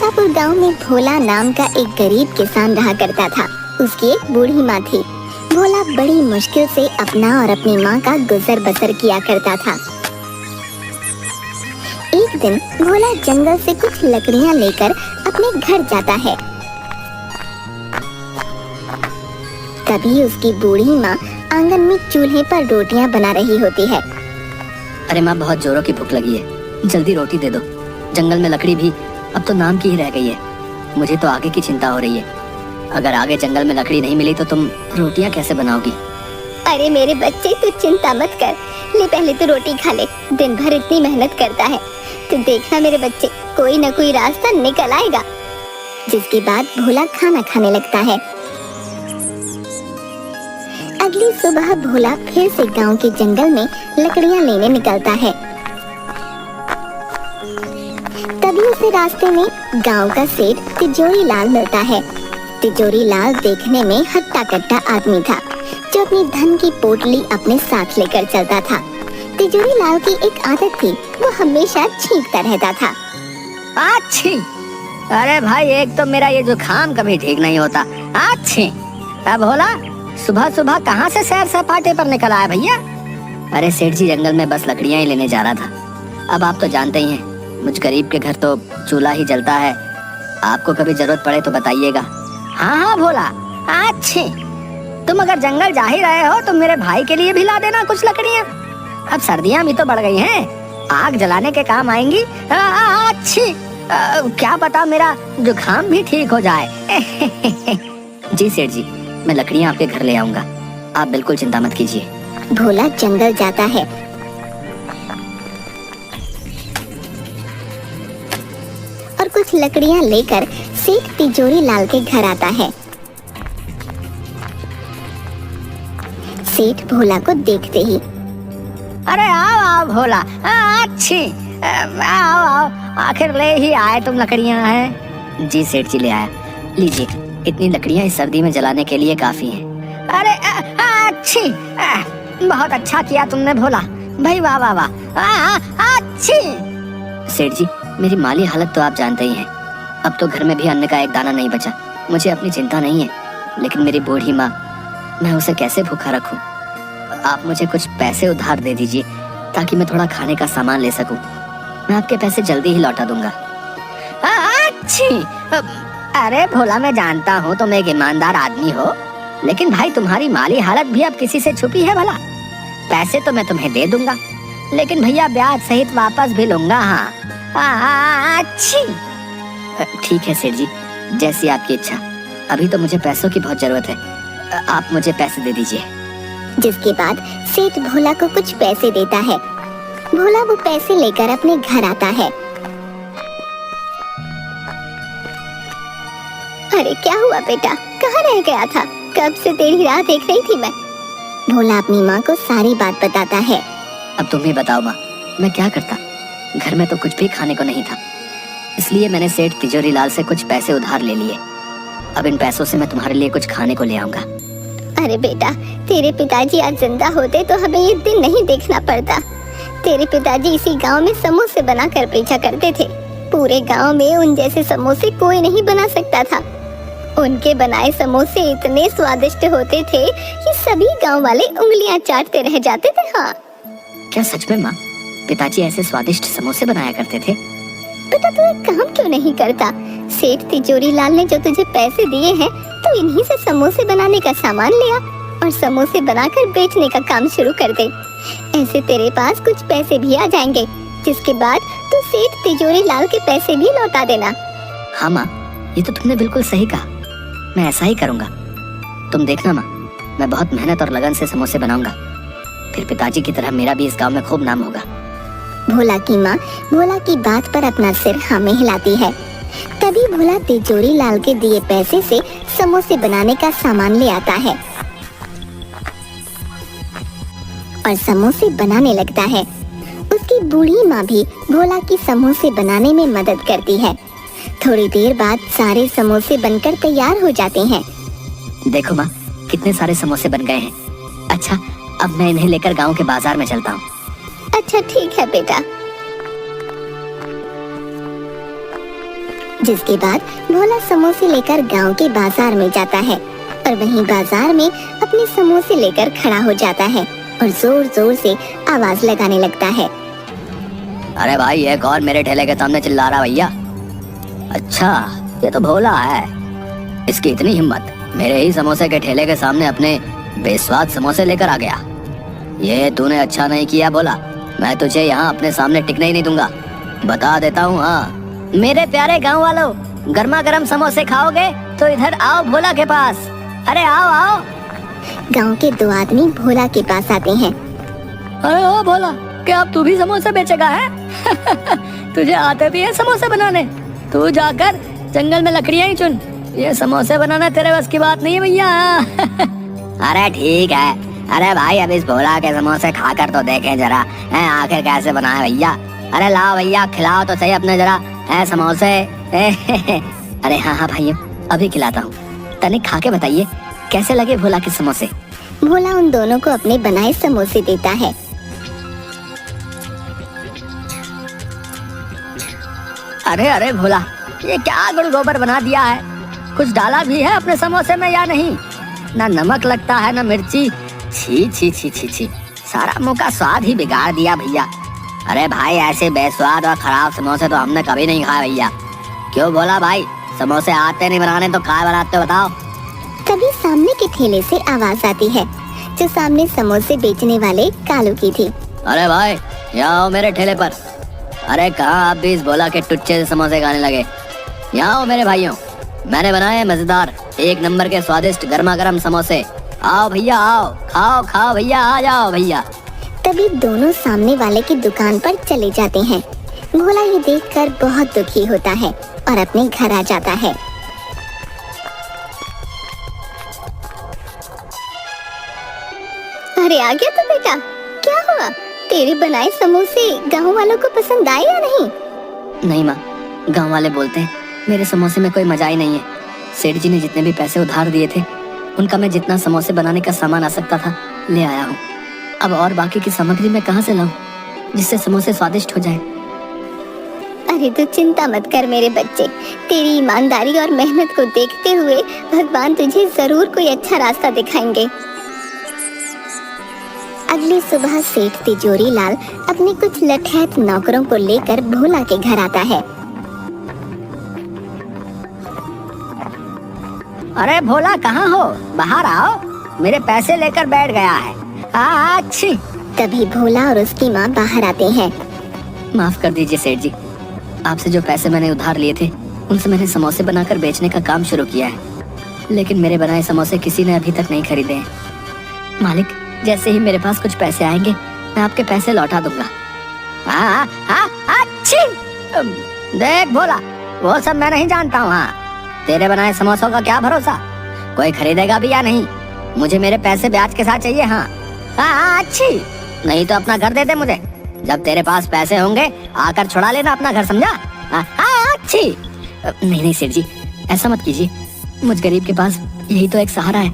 भोलापुर गांव में भोला नाम का एक गरीब किसान रहा करता था। उसकी एक बूढ़ी माँ थी। भोला बड़ी मुश्किल से अपना और अपनी माँ का गुजर बसर किया करता था। एक दिन भोला जंगल से कुछ लकड़ियाँ लेकर अपने घर जाता है। तभी उसकी बूढ़ी माँ आंगन में चूल्हे पर रोटियां बना रही होती है। अरे माँ, बहुत जोरों की भूख लगी है, जल्दी रोटी दे दो। जंगल में लकड़ी भी अब तो नाम की ही रह गई है। मुझे तो आगे की चिंता हो रही है। अगर आगे जंगल में लकड़ी नहीं मिली तो तुम रोटियां कैसे बनाओगी? अरे मेरे बच्चे, तू चिंता मत कर, ले पहले तो रोटी खा ले। दिन भर इतनी मेहनत करता है, तू देखना मेरे बच्चे, कोई न कोई रास्ता निकल आएगा। जिसके बाद भोला खाना खाने लगता है। अगली सुबह भोला फिर से गांव के जंगल में लकड़ियां लेने निकलता है। तभी उसे रास्ते में गांव का सेठ तिजोरी लाल मिलता है। तिजोरी लाल देखने में हट्टा कट्टा आदमी था, जो अपनी धन की पोटली अपने साथ लेकर चलता था। तिजोरी लाल की एक आदत थी, वो हमेशा छींकता रहता था। अच्छी, अरे भाई, एक तो मेरा ये जुकाम कभी ठीक नहीं होता। अच्छी, अब भोला सुबह सुबह कहाँ से सैर सपाटे पर निकल आया भैया? अरे सेठ जी, जंगल में बस लकड़ियाँ ही लेने जा रहा था। अब आप तो जानते ही हैं, मुझ गरीब के घर तो चूल्हा ही जलता है। आपको कभी जरूरत पड़े तो बताइएगा। हाँ हाँ भोला, अच्छी, तुम अगर जंगल जा ही रहे हो तो मेरे भाई के लिए भी ला देना कुछ लकड़ियाँ। अब सर्दियाँ भी तो बढ़ गई हैं, आग जलाने के काम आएंगी। अच्छी, क्या पता मेरा जुकाम भी ठीक हो जाए। जी सेठ जी, मैं लकड़ियाँ आपके घर ले आऊंगा, आप बिल्कुल चिंता मत कीजिए। भोला जंगल जाता है और कुछ लकड़ियाँ लेकर सेठ तिजोरी लाल के घर आता है। सेठ भोला को देखते ही, अरे आओ आओ भोला, अच्छी, आओ आओ, आखिर ले ही आए तुम लकड़ियाँ हैं। जी सेठ जी, ले आया, लीजिए, इतनी लकड़ियाँ इस सर्दी में जलाने के लिए काफी हैं। अरे अच्छी, बहुत अच्छा किया तुमने भोला भाई, वाह वाह वाह, अच्छी। सेठ जी, मेरी माली हालत तो आप जानते ही हैं। अब तो घर में भी अन्न का एक दाना नहीं बचा। मुझे अपनी चिंता नहीं है, लेकिन मेरी बूढ़ी माँ, मैं उसे कैसे भूखा रखूं? आप मुझे कुछ पैसे उधार दे दीजिए ताकि मैं थोड़ा खाने का सामान ले सकूं। मैं आपके पैसे जल्दी ही लौटा दूंगा। अच्छी, अरे भोला, मैं जानता हूँ तुम एक ईमानदार आदमी हो, लेकिन भाई तुम्हारी माली हालत भी अब किसी से छुपी है भला? पैसे तो मैं तुम्हें दे दूंगा, लेकिन भैया ब्याज सहित वापस भी लूंगा। हाँ अच्छी, ठीक है सेठ जी, जैसी आपकी इच्छा। अभी तो मुझे पैसों की बहुत जरूरत है, आप मुझे पैसे दे दीजिए। जिसके बाद सेठ भोला को कुछ पैसे देता है। भोला वो पैसे लेकर अपने घर आता है। अरे क्या हुआ बेटा, कहाँ रह गया था? कब से तेरी राह देख रही थी मैं। भोला अपनी माँ को सारी बात बताता है। अब तुम ही बताओ माँ, मैं क्या करता? घर में तो कुछ भी खाने को नहीं था, इसलिए मैंने सेठ तिजोरी लाल से कुछ पैसे उधार ले लिए। अब इन पैसों से मैं तुम्हारे लिए कुछ खाने को ले आऊंगा। अरे बेटा, तेरे पिताजी आज जिंदा होते तो हमें ये दिन नहीं देखना पड़ता। तेरे पिताजी इसी गांव में समोसे बनाकर बेचा करते थे। पूरे गांव में उन जैसे समोसे कोई नहीं बना सकता था। उनके बनाए समोसे इतने स्वादिष्ट होते थे कि सभी गांव वाले उंगलियां चाटते रह जाते थे। हाँ, क्या सच में माँ, पिताजी ऐसे स्वादिष्ट समोसे बनाया करते थे? बेटा, तू एक काम क्यों नहीं करता? सेठ तिजोरी लाल ने जो तुझे पैसे दिए हैं, तो इन्हीं से समोसे बनाने का सामान लिया और समोसे बनाकर बेचने का काम शुरू कर दे। ऐसे तेरे पास कुछ पैसे भी आ जाएंगे, जिसके बाद तू सेठ तिजोरी लाल के पैसे भी लौटा देना। हाँ माँ, ये तो तुमने बिल्कुल सही कहा, मैं ऐसा ही करूँगा। तुम देखना माँ, मैं बहुत मेहनत और लगन से समोसे बनाऊंगा, फिर पिताजी की तरह मेरा भी इस गांव में खूब नाम होगा। भोला की माँ भोला की बात पर अपना सिर हाँ में हिलाती है। तभी भोला तिजोरी लाल के दिए पैसे से समोसे बनाने का सामान ले आता है और समोसे बनाने लगता है। उसकी बूढ़ी माँ भी भोला की समोसे बनाने में मदद करती है। थोड़ी देर बाद सारे समोसे बनकर तैयार हो जाते हैं। देखो माँ, कितने सारे समोसे बन गए हैं। अच्छा, अब मैं इन्हें लेकर गांव के बाजार में चलता हूँ। अच्छा ठीक है बेटा। जिसके बाद भोला समोसे लेकर गांव के बाजार में जाता है और वहीं बाजार में अपने समोसे लेकर खड़ा हो जाता है और जोर जोर से आवाज लगाने लगता है। अरे भाई, ये कौन मेरे ठेले के सामने चिल्ला रहा भैया? अच्छा, ये तो भोला है। इसकी इतनी हिम्मत, मेरे ही समोसे के ठेले के सामने अपने बेस्वाद समोसे लेकर आ गया। ये तूने अच्छा नहीं किया भोला, मैं तुझे यहाँ अपने सामने टिकने ही नहीं दूंगा, बता देता हूँ। हाँ, मेरे प्यारे गांव वालों, गर्मा गर्म समोसे खाओगे तो इधर आओ भोला के पास। अरे आओ आओ। गांव के दो आदमी भोला के पास आते हैं। अरे ओ भोला, क्या अब तू भी समोसे बेचेगा है? तुझे आते भी है समोसे बनाने? तू जाकर जंगल में लकड़ियां ही चुन, ये समोसे बनाना तेरे बस की बात नहीं है भैया। अरे ठीक है, अरे भाई अब इस भोला के समोसे खाकर तो देखें जरा, आखिर कैसे बनाए भैया। अरे लाओ भैया, खिलाओ तो सही अपने जरा समोसे। अरे हाँ हाँ भाइयों, अभी खिलाता हूँ, तनिक खा के बताइए कैसे लगे भोला के समोसे। भोला उन दोनों को अपने बनाए समोसे देता है। अरे अरे भोला, ये क्या गुड़ गोबर बना दिया है? कुछ डाला भी है अपने समोसे में या नहीं? ना नमक लगता है ना मिर्ची। छी छी छी छी छी, सारा मुंह का स्वाद ही बिगाड़ दिया भैया। अरे भाई, ऐसे बेस्वाद और खराब समोसे तो हमने कभी नहीं खाए भैया। क्यों भोला भाई, समोसे आते नहीं बनाने तो क्या बनाते हो बताओ? तभी सामने के ठेले से आवाज आती है, जो सामने समोसे बेचने वाले कालू की थी। अरे भाई, यहाँ आओ मेरे ठेले पर। अरे कहाँ आप भी इस भोला के टुच्चे से समोसे खाने लगे? यहाँ आओ मेरे भाइयों, मैंने बनाए मजेदार एक नंबर के स्वादिष्ट गर्मा गर्म समोसे। आओ भैया आओ, खाओ खाओ भैया, आ जाओ भैया। तभी दोनों सामने वाले की दुकान पर चले जाते हैं। भोला ये देखकर बहुत दुखी होता है और अपने घर आ जाता है। अरे आ गया तो बेटा, क्या हुआ? तेरे बनाए समोसे गांव वालों को पसंद आए या नहीं? नहीं माँ, गांव वाले बोलते हैं मेरे समोसे में कोई मजा ही नहीं है। सेठ जी ने जितने भी पैसे उधार दिए थे, उनका मैं जितना समोसे बनाने का सामान आ सकता था ले आया हूँ। अब और बाकी की सामग्री मैं कहाँ से लाऊं जिससे समोसे स्वादिष्ट हो जाए? अरे तू चिंता मत कर मेरे बच्चे, तेरी ईमानदारी और मेहनत को देखते हुए भगवान तुझे जरूर कोई अच्छा रास्ता दिखाएंगे। अगली सुबह सेठ तिजोरी लाल अपने कुछ लठैत नौकरों को लेकर भोला के घर आता है। अरे भोला, कहाँ हो? बाहर आओ, मेरे पैसे लेकर बैठ गया है। अच्छी। तभी भोला और उसकी माँ बाहर आते हैं। माफ कर दीजिए सेठ जी, आपसे जो पैसे मैंने उधार लिए थे उनसे मैंने समोसे बनाकर बेचने का काम शुरू किया है, लेकिन मेरे बनाए समोसे किसी ने अभी तक नहीं खरीदे हैं। मालिक, जैसे ही मेरे पास कुछ पैसे आएंगे मैं आपके पैसे लौटा दूंगा। अच्छी। देख भोला, वो सब मैं नहीं जानता हूँ। तेरे बनाए समोसों का क्या भरोसा, कोई खरीदेगा भी या नहीं? मुझे मेरे पैसे ब्याज के साथ चाहिए। हाँ अच्छी, नहीं तो अपना घर दे दे मुझे। जब तेरे पास पैसे होंगे आकर छुड़ा लेना अपना घर, समझा? अच्छी। नहीं नहीं सेठ जी, ऐसा मत कीजिए, मुझ गरीब के पास यही तो एक सहारा है,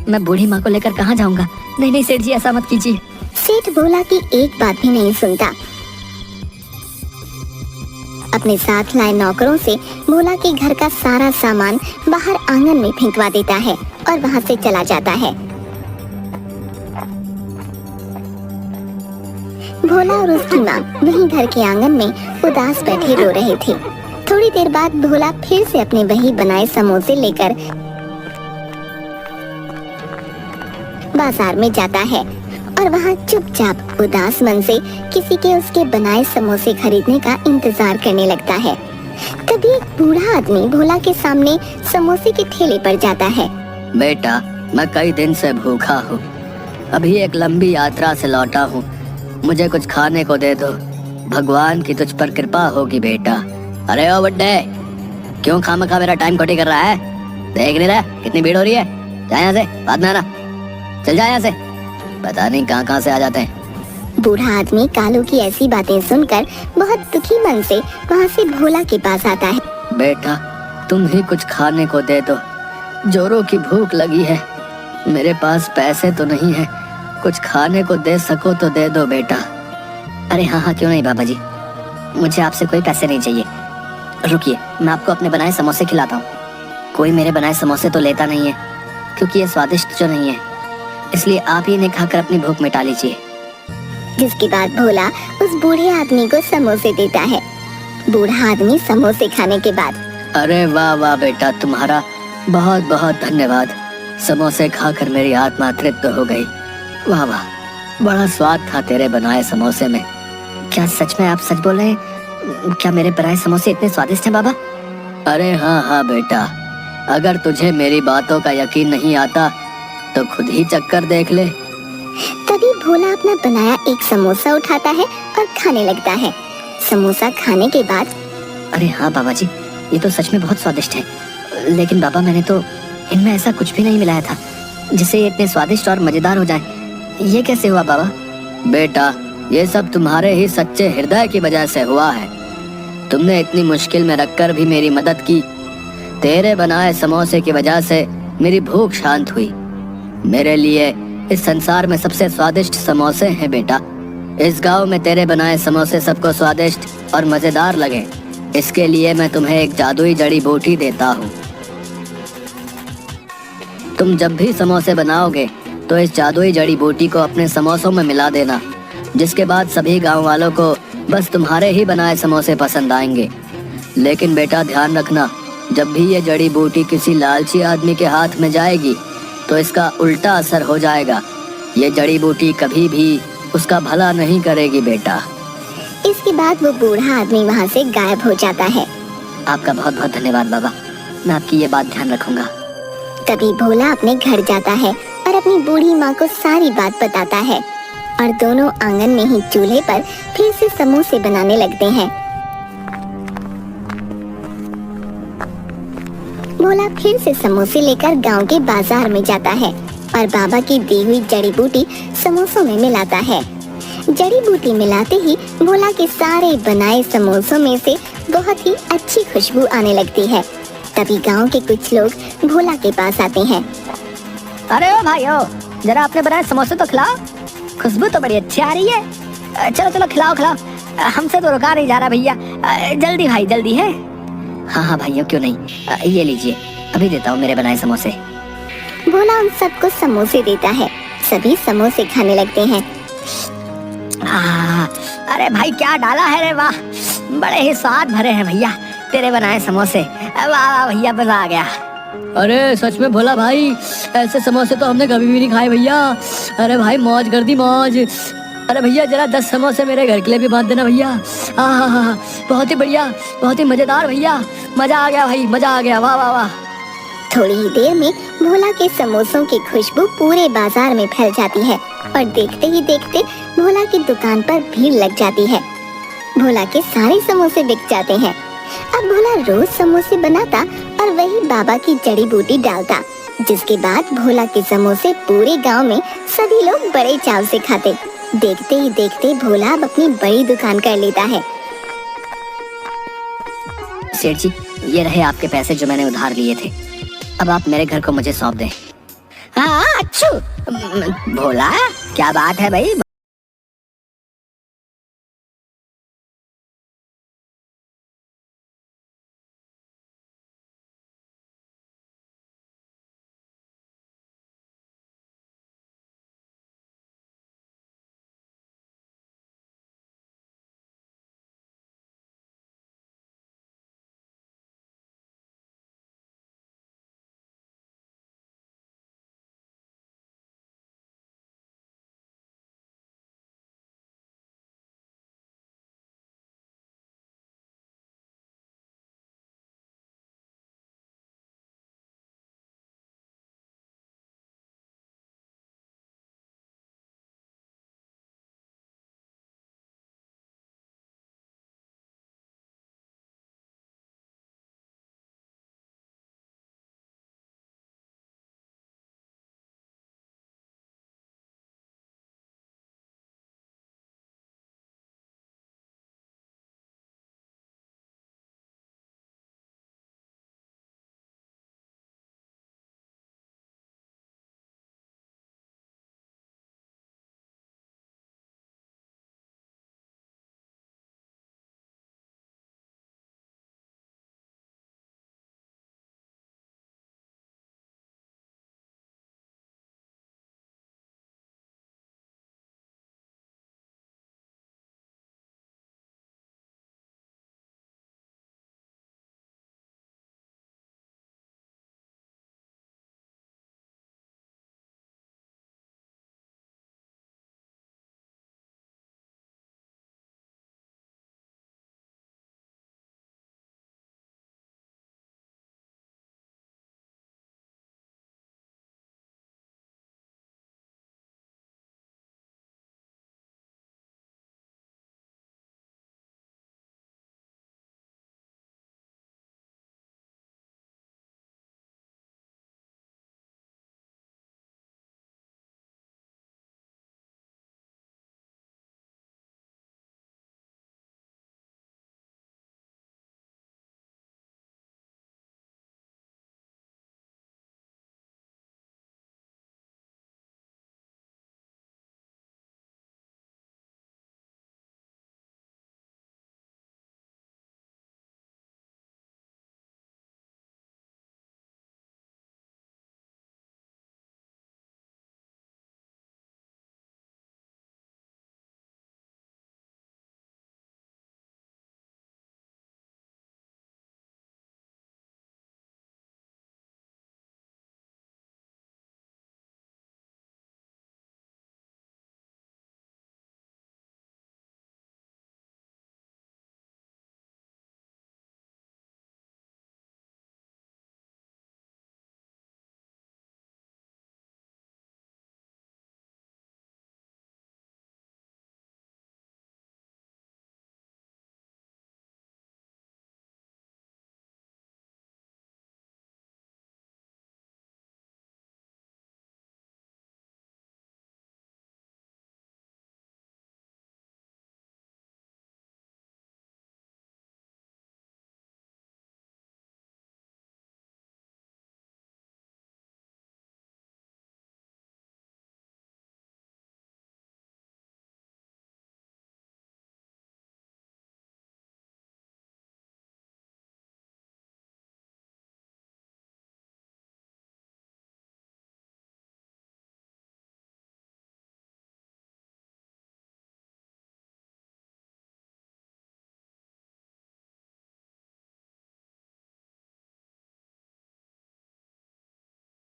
मैं बूढ़ी माँ को लेकर कहाँ जाऊंगा? नहीं नहीं सेठ जी, ऐसा मत कीजिए। सेठ भोला की एक बात भी नहीं सुनता। अपने साथ लाए नौकरों से भोला के घर का सारा सामान बाहर आंगन में फेंकवा देता है और वहाँ से चला जाता है। भोला और उसकी माँ वहीं घर के आंगन में उदास बैठे रो रहे थे। थोड़ी देर बाद भोला फिर से अपने वही बनाए समोसे लेकर बाजार में जाता है और वहाँ चुपचाप उदास मन से किसी के उसके बनाए समोसे खरीदने का इंतजार करने लगता है। तभी एक बूढ़ा आदमी भोला के सामने समोसे के ठेले पर जाता है। बेटा, मैं कई दिन से भूखा हूँ, अभी एक लंबी यात्रा से लौटा हूँ, मुझे कुछ खाने को दे दो, भगवान की तुझ पर कृपा होगी बेटा। अरे ओ बुड्ढे, क्यों खामखा मेरा टाइम खोटी कर रहा है? देख नहीं रहा कितनी भीड़ हो रही है? जा यहाँ से, बाद में आना, चल जा यहाँ से। पता नहीं कहाँ से आ जाते हैं। बूढ़ा आदमी कालू की ऐसी बातें सुनकर बहुत दुखी मन से वहाँ से भोला के पास आता है। बेटा, तुम ही कुछ खाने को दे दो, जोरों की भूख लगी है, मेरे पास पैसे तो नहीं है, कुछ खाने को दे सको तो दे दो बेटा। अरे हाँ हाँ, क्यों नहीं बाबा जी, मुझे आपसे कोई पैसे नहीं चाहिए, रुकिए, मैं आपको अपने बनाए समोसे खिलाता हूँ। कोई मेरे बनाए समोसे तो लेता नहीं है, क्योंकि ये स्वादिष्ट जो नहीं है, इसलिए आप ही इन्हें खाकर अपनी भूख मिटा लीजिए। जिसके बाद भोला उस बूढ़े आदमी को समोसे देता है। बूढ़ा आदमी समोसे खाने के बाद, अरे वाह वाह बेटा, तुम्हारा बहुत बहुत धन्यवाद। समोसे खाकर मेरी आत्मा तृप्त हो गई। वाह वाह, बड़ा स्वाद था तेरे बनाए समोसे में। क्या सच में आप सच बोल रहे हैं? क्या मेरे बनाए समोसे इतने स्वादिष्ट हैं बाबा? अरे हाँ हाँ बेटा, अगर तुझे मेरी बातों का यकीन नहीं आता तो खुद ही चक्कर देख ले। तभी भोला अपना बनाया एक समोसा उठाता है और खाने लगता है। समोसा खाने के बाद, अरे हाँ बाबा जी, ये तो सच में बहुत स्वादिष्ट है। लेकिन बाबा, मैंने तो इनमें ऐसा कुछ भी नहीं मिलाया था जिससे ये इतने स्वादिष्ट और मजेदार हो जाए। ये कैसे हुआ बाबा? बेटा, ये सब तुम्हारे ही सच्चे हृदय की वजह से हुआ है। तुमने इतनी मुश्किल में रखकर भी मेरी मदद की। तेरे बनाए समोसे की वजह से मेरी भूख शांत हुई। मेरे लिए इस संसार में सबसे स्वादिष्ट समोसे हैं बेटा। इस गांव में तेरे बनाए समोसे सबको स्वादिष्ट और मजेदार लगे, इसके लिए मैं तुम्हें एक जादुई जड़ी बूटी देता हूँ। तुम जब भी समोसे बनाओगे तो इस जादुई जड़ी बूटी को अपने समोसों में मिला देना, जिसके बाद सभी गांव वालों को बस तुम्हारे ही बनाए समोसे पसंद आएंगे। लेकिन बेटा ध्यान रखना, जब भी ये जड़ी बूटी किसी लालची आदमी के हाथ में जाएगी तो इसका उल्टा असर हो जाएगा। ये जड़ी बूटी कभी भी उसका भला नहीं करेगी बेटा। इसके बाद वो बूढ़ा आदमी वहाँ से गायब हो जाता है। आपका बहुत बहुत धन्यवाद बाबा, मैं आपकी ये बात ध्यान रखूंगा। तभी भोला अपने घर जाता है और अपनी बूढ़ी माँ को सारी बात बताता है और दोनों आंगन में ही चूल्हे पर फिर से समोसे बनाने लगते हैं। भोला फिर से समोसे लेकर गांव के बाजार में जाता है और बाबा की दी हुई जड़ी बूटी समोसों में मिलाता है। जड़ी बूटी मिलाते ही भोला के सारे बनाए समोसों में से बहुत ही अच्छी खुशबू आने लगती है। तभी गांव के कुछ लोग भोला के पास आते हैं। अरे ओ भाई ओ, जरा अपने बनाए समोसे तो खिलाओ, खुशबू तो बड़ी अच्छी आ रही है। चलो चलो खिलाओ खिलाओ, हमसे तो रुका नहीं जा रहा भैया। जल्दी भाई जल्दी है। हाँ हाँ भाइयों, क्यों नहीं, ये लीजिए, अभी देता हूँ मेरे बनाए समोसे। भोला उन सबको समोसे देता है। सभी समोसे खाने लगते हैं। अरे भाई क्या डाला है रे, वाह, बड़े ही स्वाद भरे हैं भैया तेरे बनाए समोसे। वाह वाह भैया, मजा आ गया। अरे सच में भोला भाई, ऐसे समोसे तो हमने कभी भी नहीं खाए भैया। अरे भाई मौज कर दी मौज। अरे भैया जरा 10 समोसे मेरे घर के लिए भी बांध देना भैया। हाँ, बहुत ही बढ़िया, बहुत ही मजेदार भैया, मजा आ गया भाई, मजा आ गया, वाह वाह वाह। थोड़ी ही देर में भोला के समोसों की खुशबू पूरे बाजार में फैल जाती है और देखते ही देखते भोला की दुकान पर भीड़ लग जाती है। भोला के सारे समोसे बिक जाते हैं। अब भोला रोज समोसे बनाता और वही बाबा की जड़ी बूटी डालता, जिसके बाद भोला के समोसे पूरे गांव में सभी लोग बड़े चाव से खाते। देखते ही देखते भोला अब अपनी बड़ी दुकान कर लेता है। सेठ जी, ये रहे आपके पैसे जो मैंने उधार लिए थे। अब आप मेरे घर को मुझे सौंप दें। हाँ अच्छू। भोला क्या बात है भाई?